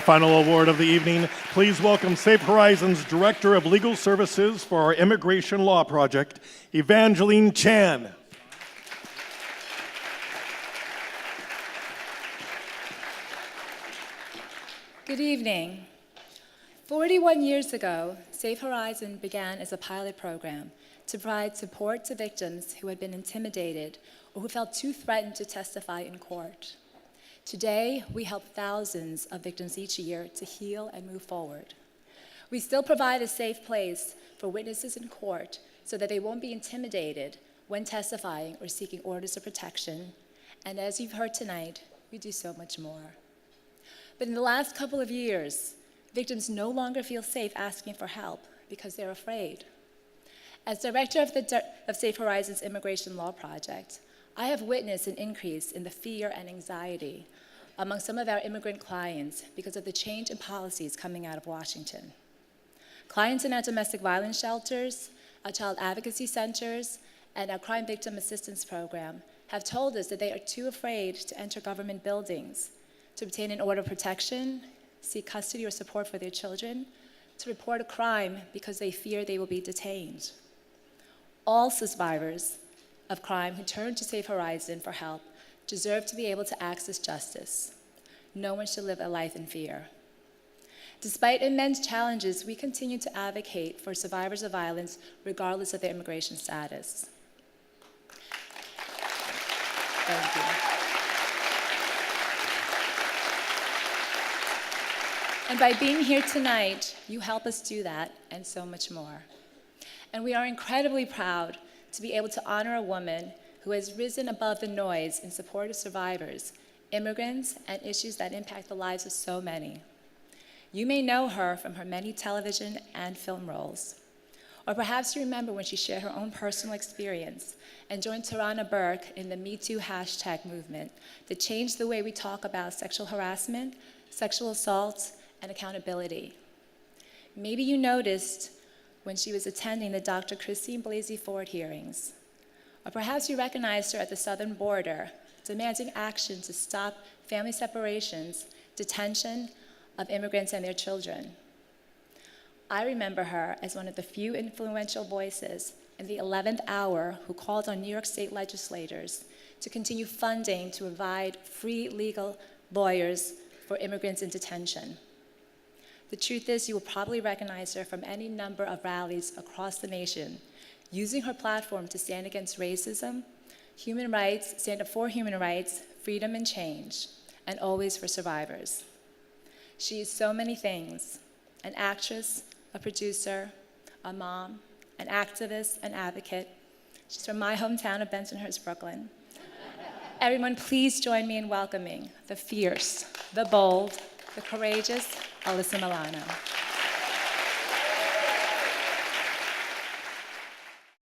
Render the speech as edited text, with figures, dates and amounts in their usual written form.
The final award of the evening. Please welcome Safe Horizons Director of Legal Services for our Immigration Law Project, Evangeline Chan. Good evening. 41 years ago, Safe Horizon began as a pilot program to provide support to victims who had been intimidated or who felt too threatened to testify in court. Today, we help thousands of victims each year to heal and move forward. We still provide a safe place for witnesses in court so that they won't be intimidated when testifying or seeking orders of protection. And as you've heard tonight, we do so much more. But in the last couple of years, victims no longer feel safe asking for help because they're afraid. As director of Safe Horizons Immigration Law Project, I have witnessed an increase in the fear and anxiety among some of our immigrant clients because of the change in policies coming out of Washington. Clients in our domestic violence shelters, our child advocacy centers, and our crime victim assistance program have told us that they are too afraid to enter government buildings, to obtain an order of protection, seek custody or support for their children, to report a crime because they fear they will be detained. All survivors of crime who turn to Safe Horizon for help deserve to be able to access justice. No one should live a life in fear. Despite immense challenges, we continue to advocate for survivors of violence regardless of their immigration status. Thank you. And by being here tonight, you help us do that and so much more. And we are incredibly proud to be able to honor a woman who has risen above the noise in support of survivors, immigrants, and issues that impact the lives of so many. You may know her from her many television and film roles. Or perhaps you remember when she shared her own personal experience and joined Tarana Burke in the Me Too hashtag movement that changed the way we talk about sexual harassment, sexual assault, and accountability. Maybe you noticed when she was attending the Dr. Christine Blasey Ford hearings. Or perhaps you recognized her at the southern border, demanding action to stop family separations, detention of immigrants and their children. I remember her as one of the few influential voices in the 11th hour who called on New York State legislators to continue funding to provide free legal lawyers for immigrants in detention. The truth is, you will probably recognize her from any number of rallies across the nation, using her platform to stand against racism, human rights, stand up for human rights, freedom and change, and always for survivors. She is so many things: an actress, a producer, a mom, an activist, an advocate. She's from my hometown of Bensonhurst, Brooklyn. Everyone, please join me in welcoming the fierce, the bold, the courageous Alyssa Milano.